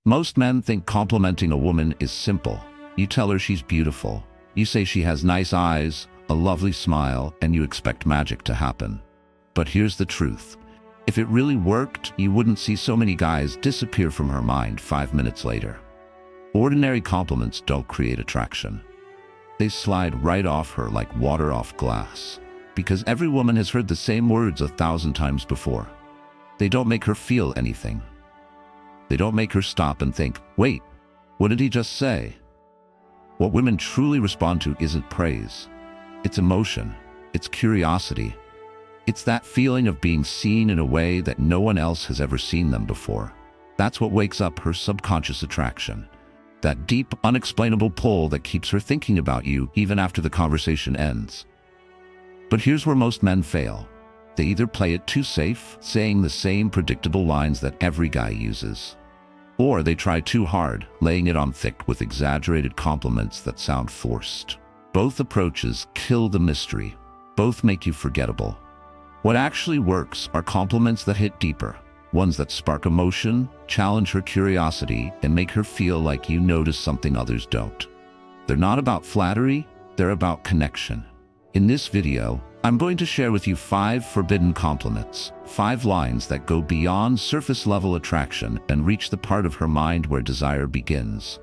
Most men think complimenting a woman is simple. You tell her she's beautiful. You say she has nice eyes, a lovely smile, and you expect magic to happen. But here's the truth. If it really worked, you wouldn't see so many guys disappear from her mind 5 minutes later. Ordinary compliments don't create attraction. They slide right off her like water off glass, because every woman has heard the same words 1,000 times before. They don't make her feel anything. They don't make her stop and think, wait, what did he just say? What women truly respond to isn't praise. It's emotion. It's curiosity. It's that feeling of being seen in a way that no one else has ever seen them before. That's what wakes up her subconscious attraction. That deep, unexplainable pull that keeps her thinking about you even after the conversation ends. But here's where most men fail. They either play it too safe, saying the same predictable lines that every guy uses, or they try too hard, laying it on thick with exaggerated compliments that sound forced. Both approaches kill the mystery. Both make you forgettable. What actually works are compliments that hit deeper, ones that spark emotion, challenge her curiosity, and make her feel like you notice something others don't. They're not about flattery, they're about connection. In this video, I'm going to share with you 5 forbidden compliments, 5 lines that go beyond surface-level attraction and reach the part of her mind where desire begins.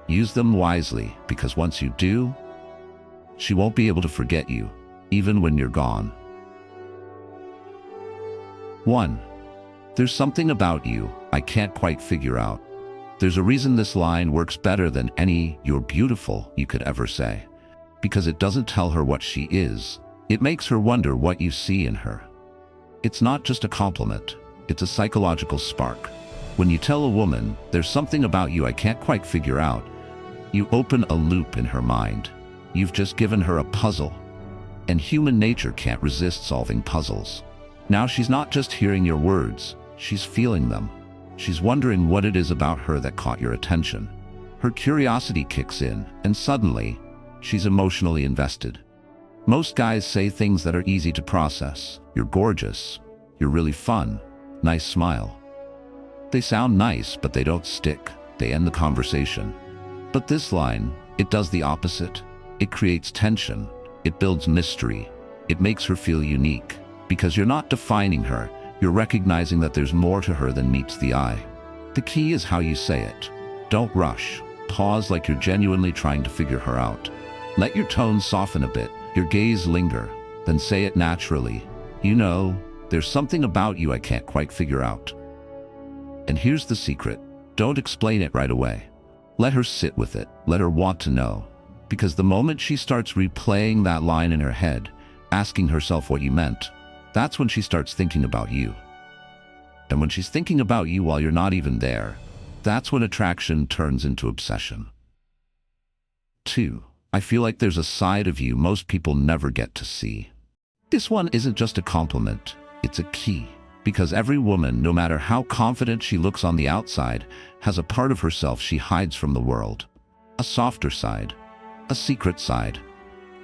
Use them wisely, because once you do, she won't be able to forget you, even when you're gone. 1. There's something about you I can't quite figure out. There's a reason this line works better than any "you're beautiful" you could ever say. Because it doesn't tell her what she is. It makes her wonder what you see in her. It's not just a compliment. It's a psychological spark. When you tell a woman, "There's something about you I can't quite figure out," you open a loop in her mind. You've just given her a puzzle. And human nature can't resist solving puzzles. Now she's not just hearing your words. She's feeling them. She's wondering what it is about her that caught your attention. Her curiosity kicks in, and suddenly, she's emotionally invested. Most guys say things that are easy to process. You're gorgeous. You're really fun. Nice smile. They sound nice, but they don't stick. They end the conversation. But this line, it does the opposite. It creates tension. It builds mystery. It makes her feel unique. Because you're not defining her. You're recognizing that there's more to her than meets the eye. The key is how you say it. Don't rush. Pause like you're genuinely trying to figure her out. Let your tone soften a bit, your gaze linger, then say it naturally. You know, there's something about you I can't quite figure out. And here's the secret. Don't explain it right away. Let her sit with it. Let her want to know. Because the moment she starts replaying that line in her head, asking herself what you meant, that's when she starts thinking about you. And when she's thinking about you while you're not even there, that's when attraction turns into obsession. 2. I feel like there's a side of you most people never get to see. This one isn't just a compliment, it's a key. Because every woman, no matter how confident she looks on the outside, has a part of herself she hides from the world. A softer side, a secret side,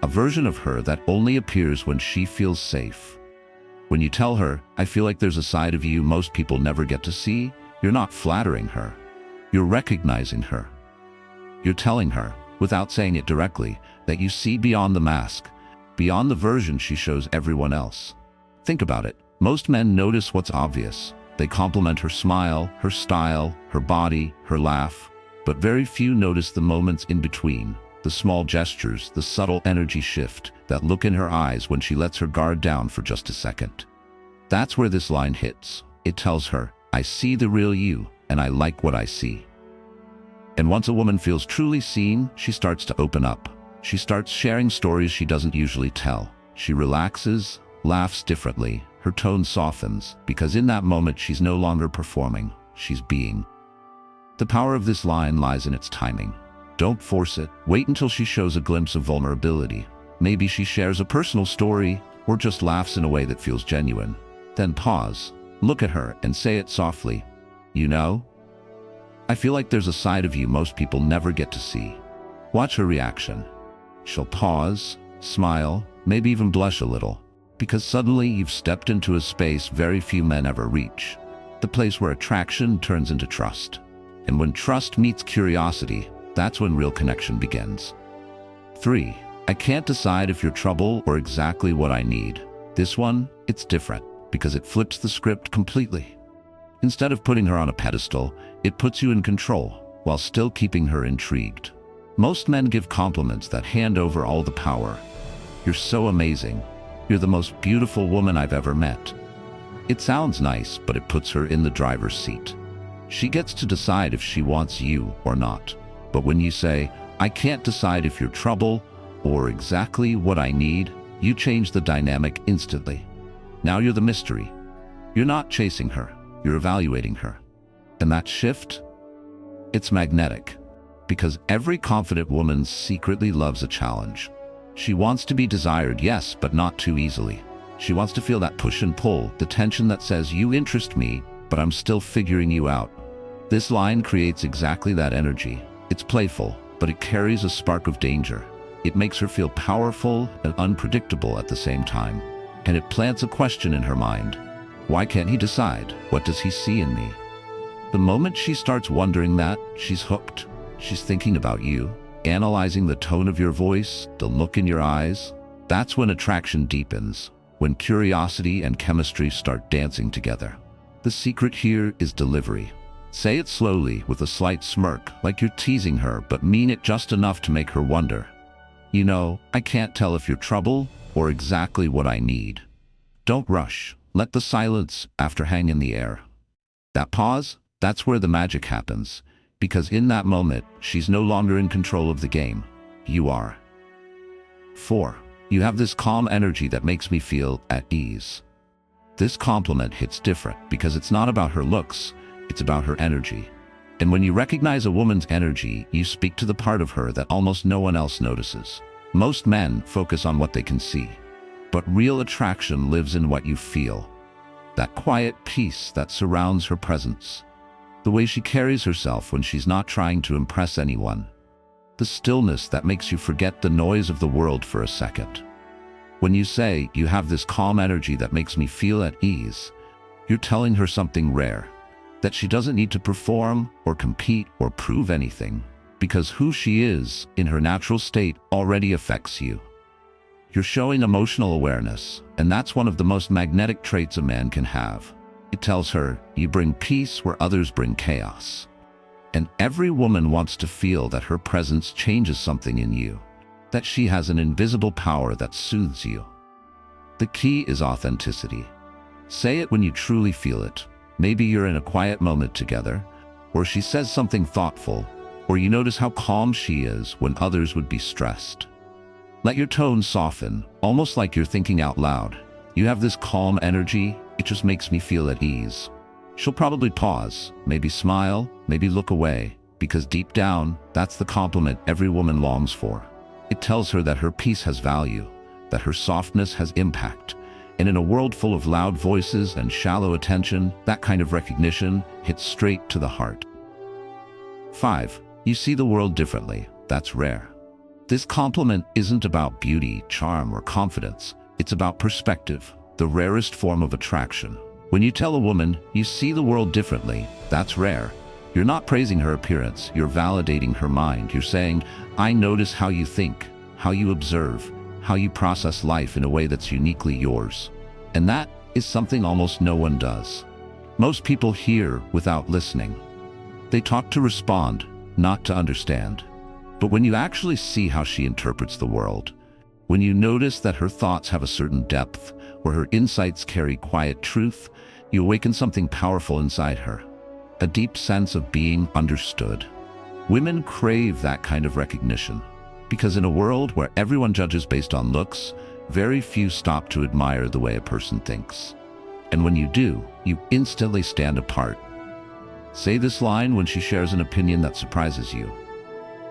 a version of her that only appears when she feels safe. When you tell her, "I feel like there's a side of you most people never get to see," you're not flattering her. You're recognizing her. You're telling her, without saying it directly, that you see beyond the mask, beyond the version she shows everyone else. Think about it. Most men notice what's obvious. They compliment her smile, her style, her body, her laugh. But very few notice the moments in between. The small gestures, the subtle energy shift, that look in her eyes when she lets her guard down for just a second. That's where this line hits. It tells her, "I see the real you, and I like what I see." And once a woman feels truly seen, she starts to open up. She starts sharing stories she doesn't usually tell. She relaxes, laughs differently, her tone softens, because in that moment she's no longer performing, she's being. The power of this line lies in its timing. Don't force it. Wait until she shows a glimpse of vulnerability. Maybe she shares a personal story, or just laughs in a way that feels genuine. Then pause, look at her, and say it softly. "You know, I feel like there's a side of you most people never get to see." Watch her reaction. She'll pause, smile, maybe even blush a little, because suddenly you've stepped into a space very few men ever reach. The place where attraction turns into trust. And when trust meets curiosity, that's when real connection begins. 3. I can't decide if you're trouble or exactly what I need. This one, it's different because it flips the script completely. Instead of putting her on a pedestal, it puts you in control while still keeping her intrigued. Most men give compliments that hand over all the power. You're so amazing. You're the most beautiful woman I've ever met. It sounds nice, but it puts her in the driver's seat. She gets to decide if she wants you or not. But when you say, I can't decide if you're trouble or exactly what I need, you change the dynamic instantly. Now you're the mystery. You're not chasing her, you're evaluating her. And that shift? It's magnetic. Because every confident woman secretly loves a challenge. She wants to be desired, yes, but not too easily. She wants to feel that push and pull, the tension that says, you interest me, but I'm still figuring you out. This line creates exactly that energy. It's playful, but it carries a spark of danger. It makes her feel powerful and unpredictable at the same time. And it plants a question in her mind. Why can't he decide? What does he see in me? The moment she starts wondering that, she's hooked. She's thinking about you, analyzing the tone of your voice, the look in your eyes. That's when attraction deepens, when curiosity and chemistry start dancing together. The secret here is delivery. Say it slowly with a slight smirk, like you're teasing her, but mean it just enough to make her wonder. You know, I can't tell if you're trouble or exactly what I need. Don't rush. Let the silence after hang in the air. That pause, that's where the magic happens. Because in that moment, she's no longer in control of the game. You are. 4. You have this calm energy that makes me feel at ease. This compliment hits different because it's not about her looks, it's about her energy. And when you recognize a woman's energy, you speak to the part of her that almost no one else notices. Most men focus on what they can see, but real attraction lives in what you feel. That quiet peace that surrounds her presence. The way she carries herself when she's not trying to impress anyone. The stillness that makes you forget the noise of the world for a second. When you say, you have this calm energy that makes me feel at ease, you're telling her something rare. That she doesn't need to perform or compete or prove anything, because who she is in her natural state already affects you. You're showing emotional awareness, and that's one of the most magnetic traits a man can have. It tells her, you bring peace where others bring chaos. And every woman wants to feel that her presence changes something in you, that she has an invisible power that soothes you. The key is authenticity. Say it when you truly feel it. Maybe you're in a quiet moment together, or she says something thoughtful, or you notice how calm she is when others would be stressed. Let your tone soften, almost like you're thinking out loud. You have this calm energy, it just makes me feel at ease. She'll probably pause, maybe smile, maybe look away, because deep down, that's the compliment every woman longs for. It tells her that her peace has value, that her softness has impact. And in a world full of loud voices and shallow attention, that kind of recognition hits straight to the heart. 5. You see the world differently. That's rare. This compliment isn't about beauty, charm, or confidence. It's about perspective, the rarest form of attraction. When you tell a woman you see the world differently, that's rare. You're not praising her appearance, you're validating her mind. You're saying, I notice how you think, how you observe, how you process life in a way that's uniquely yours. And that is something almost no one does. Most people hear without listening. They talk to respond, not to understand. But when you actually see how she interprets the world, when you notice that her thoughts have a certain depth, or her insights carry quiet truth, you awaken something powerful inside her. A deep sense of being understood. Women crave that kind of recognition. Because in a world where everyone judges based on looks, very few stop to admire the way a person thinks. And when you do, you instantly stand apart. Say this line when she shares an opinion that surprises you.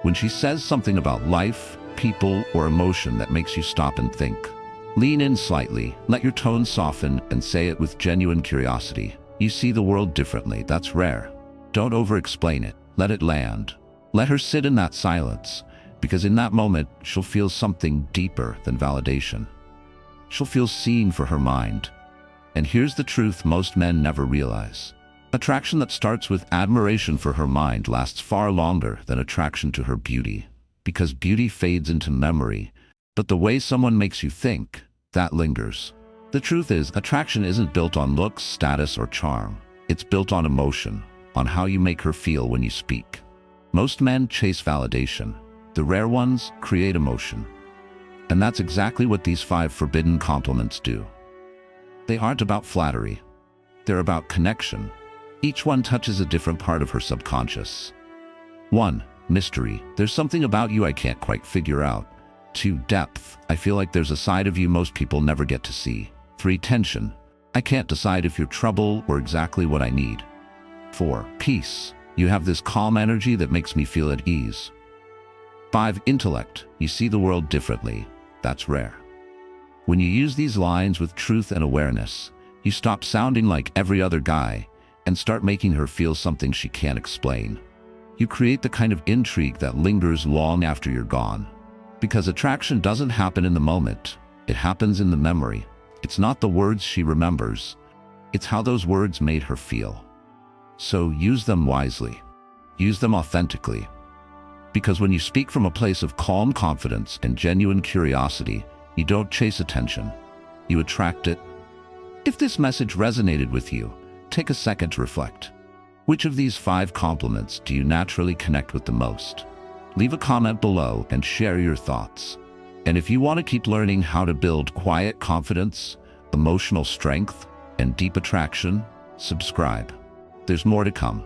When she says something about life, people, or emotion that makes you stop and think. Lean in slightly, let your tone soften, and say it with genuine curiosity. You see the world differently, that's rare. Don't over-explain it, let it land. Let her sit in that silence. Because in that moment, she'll feel something deeper than validation. She'll feel seen for her mind. And here's the truth most men never realize. Attraction that starts with admiration for her mind lasts far longer than attraction to her beauty, because beauty fades into memory, but the way someone makes you think, that lingers. The truth is, attraction isn't built on looks, status, or charm. It's built on emotion, on how you make her feel when you speak. Most men chase validation. The rare ones create emotion. And that's exactly what these 5 forbidden compliments do. They aren't about flattery. They're about connection. Each one touches a different part of her subconscious. 1. Mystery. There's something about you I can't quite figure out. 2. Depth. I feel like there's a side of you most people never get to see. 3. Tension. I can't decide if you're trouble or exactly what I need. 4. Peace. You have this calm energy that makes me feel at ease. 5. Intellect. You see the world differently. That's rare. When you use these lines with truth and awareness, you stop sounding like every other guy and start making her feel something she can't explain. You create the kind of intrigue that lingers long after you're gone. Because attraction doesn't happen in the moment. It happens in the memory. It's not the words she remembers. It's how those words made her feel. So use them wisely. Use them authentically. Because when you speak from a place of calm confidence and genuine curiosity, you don't chase attention. You attract it. If this message resonated with you, take a second to reflect. Which of these 5 compliments do you naturally connect with the most? Leave a comment below and share your thoughts. And if you want to keep learning how to build quiet confidence, emotional strength, and deep attraction, subscribe. There's more to come.